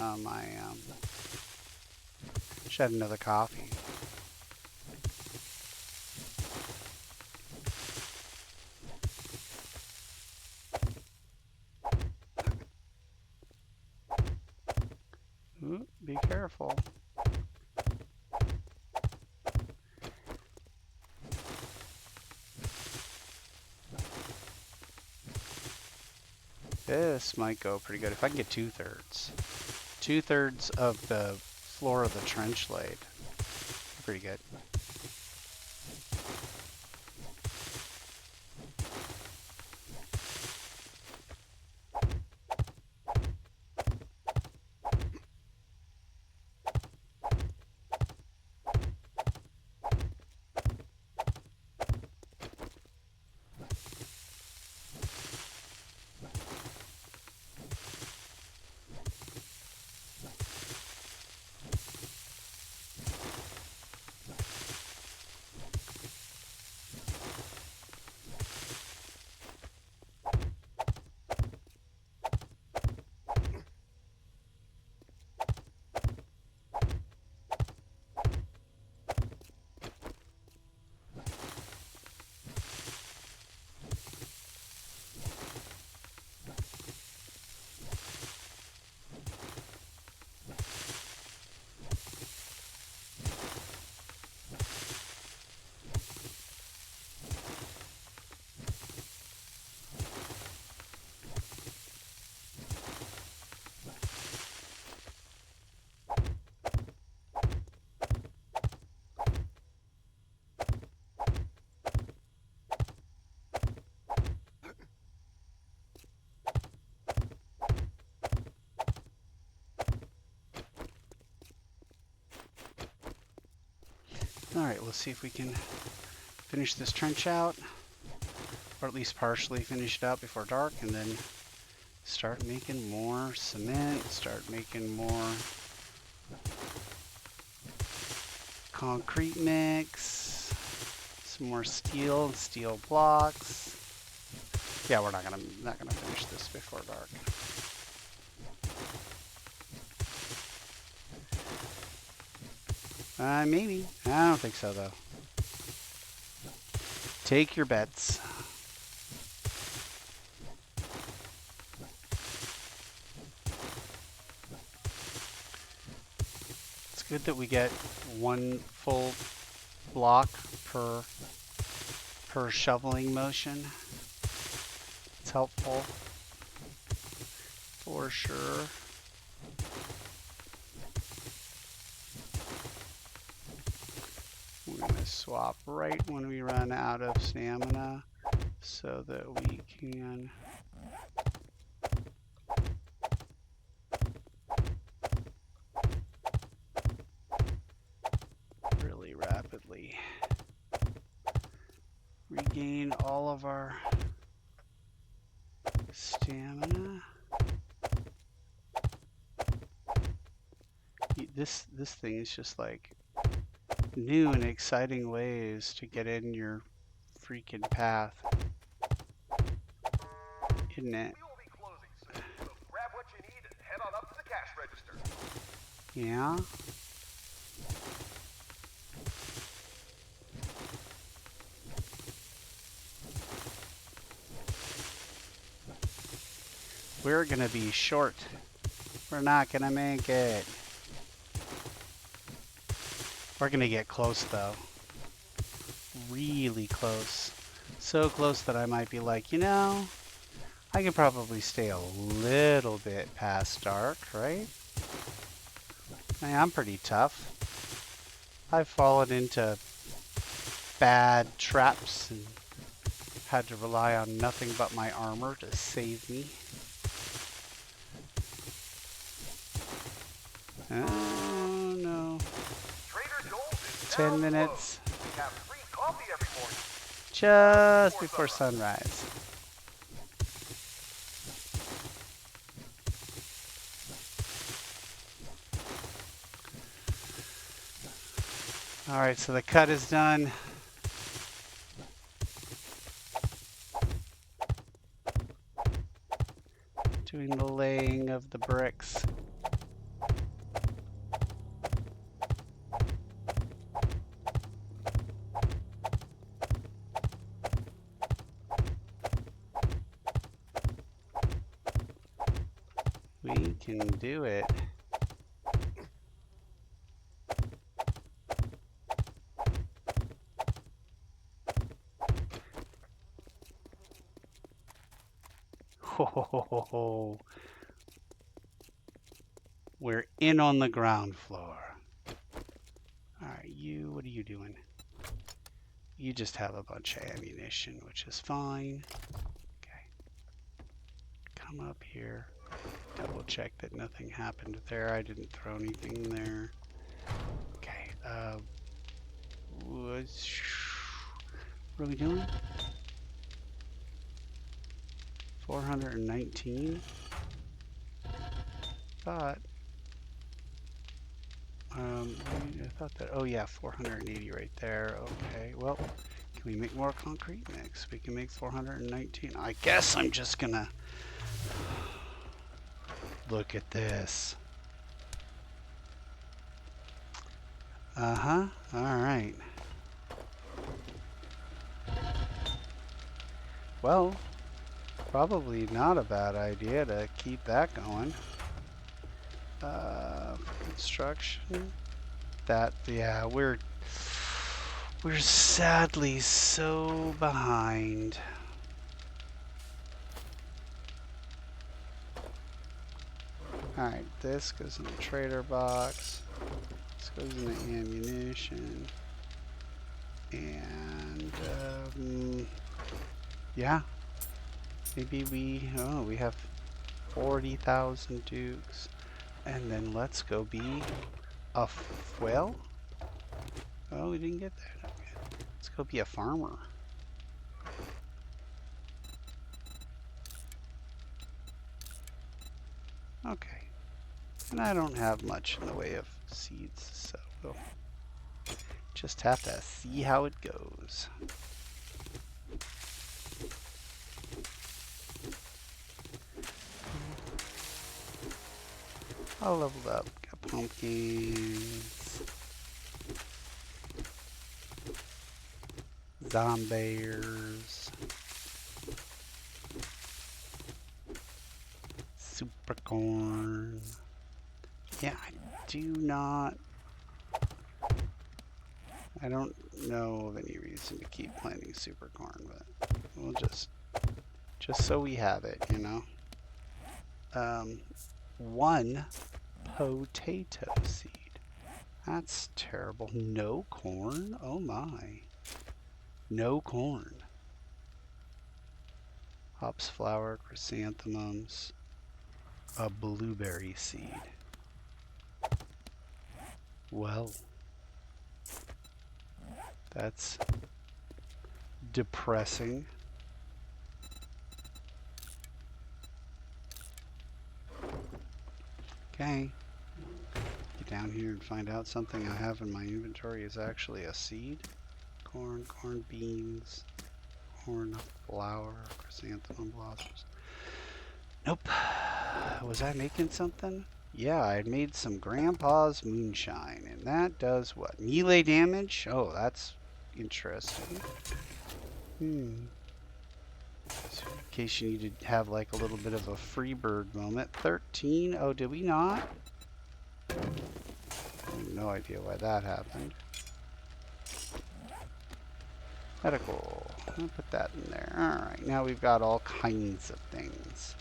should have another coffee. Ooh, be careful. This might go pretty good if I can get 2/3. 2/3 of the floor of the trench laid. Pretty good. All right, let's see if we can finish this trench out, or at least partially finish it out before dark, and then start making more cement, start making more concrete mix, some more steel and steel blocks. Yeah, we're not gonna finish this before dark. Maybe. I don't think so, though. Take your bets. It's good that we get one full block per shoveling motion. It's helpful for sure. We're going to swap right when we run out of stamina so that we can really rapidly regain all of our stamina. This thing is just like new and exciting ways to get in your freaking path, isn't it? We will be closing soon, so grab what you need and head on up to the cash register. Yeah. We're gonna be short. We're not gonna make it. We're gonna get close though. Really close. So close that I might be like, you know, I could probably stay a little bit past dark, right? I mean, I'm pretty tough. I've fallen into bad traps and had to rely on nothing but my armor to save me. Oh no. 10 minutes. We have free coffee every morning. Just before sunrise. All right, so the cut is done. Doing the laying of the bricks. We can do it. Ho. We're in on the ground floor. All right, what are you doing? You just have a bunch of ammunition, which is fine. Okay. Come up here. Double check that nothing happened there. I didn't throw anything in there. Okay. What are we doing? 419. But I thought that. Oh yeah, 480 right there. Okay. Well, can we make more concrete mix? We can make 419. I guess I'm just gonna look at this. Uh-huh. All right. Well, probably not a bad idea to keep that going. Construction. That, yeah, we're sadly so behind. Alright, this goes in the trader box. This goes in the ammunition. And, yeah. Maybe we have 40,000 dukes. And then let's go be a, well, oh, we didn't get that. Okay. Let's go be a farmer. Okay. And I don't have much in the way of seeds, so we'll just have to see how it goes. All leveled up. Got pumpkins. Zombies. Super corn. Yeah, I don't know of any reason to keep planting super corn, but we'll just so we have it, you know. 1 potato seed. That's terrible. No corn? Oh my. No corn. Hops, flower, chrysanthemums, a blueberry seed. Well, that's depressing. Okay. Get down here and find out something I have in my inventory is actually a seed. Corn, corn beans, corn flower, chrysanthemum blossoms. Nope. Was I making something? Yeah, I made some Grandpa's moonshine, and that does what? Melee damage? Oh, that's interesting. In case you need to have like a little bit of a free bird moment. 13? Oh, did we not? I have no idea why that happened. Medical. I'll put that in there. Alright, now we've got all kinds of things.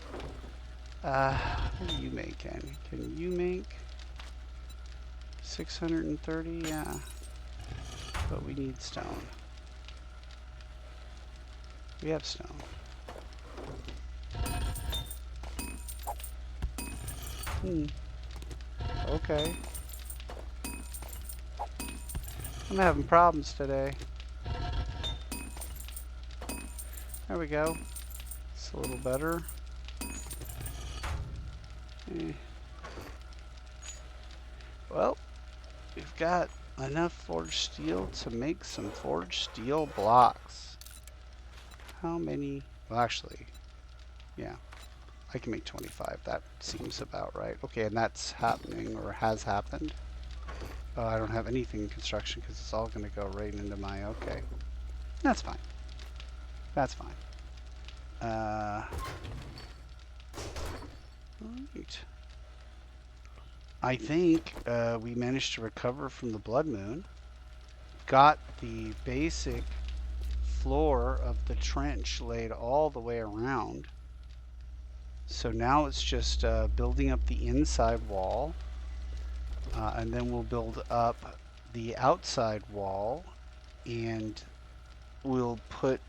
What are you making? Can you make 630? Yeah. But we need stone. We have stone. Okay. I'm having problems today. There we go. It's a little better. Well, we've got enough forged steel to make some forged steel blocks. How many? Well, actually, yeah, I can make 25. That seems about right. Okay, and that's happening or has happened. Oh, I don't have anything in construction because it's all going to go right into my, okay. That's fine. That's fine. Right. I think we managed to recover from the blood moon. Got the basic floor of the trench laid all the way around. So now it's just building up the inside wall. And then we'll build up the outside wall, and we'll put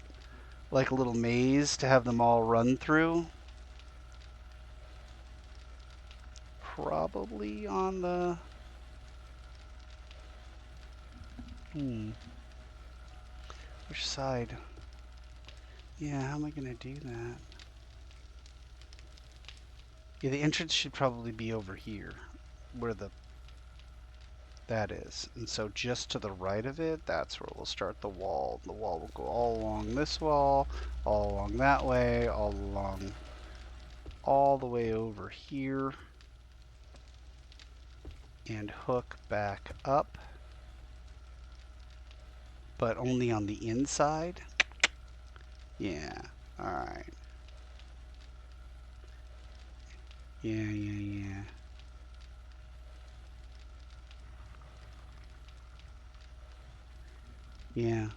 like a little maze to have them all run through. Probably on the... Which side? Yeah, how am I going to do that? Yeah, the entrance should probably be over here, where that is. And so just to the right of it, that's where we'll start the wall. The wall will go all along this wall, all along that way, all the way over here, and hook back up, but only on the inside. Yeah, alright. Yeah. Yeah.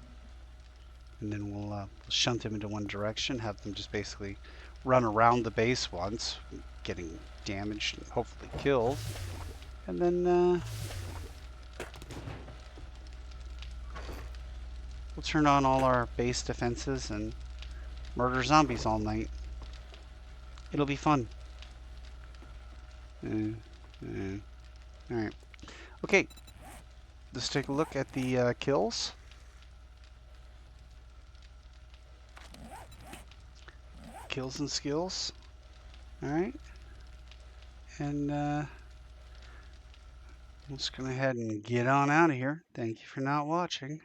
And then we'll shunt them into one direction, have them just basically run around the base once, getting damaged and hopefully killed. And then we'll turn on all our base defenses and murder zombies all night. It'll be fun. Alright. Okay. Let's take a look at the kills. Kills and skills. Alright. And I'm just going to go ahead and get on out of here. Thank you for not watching.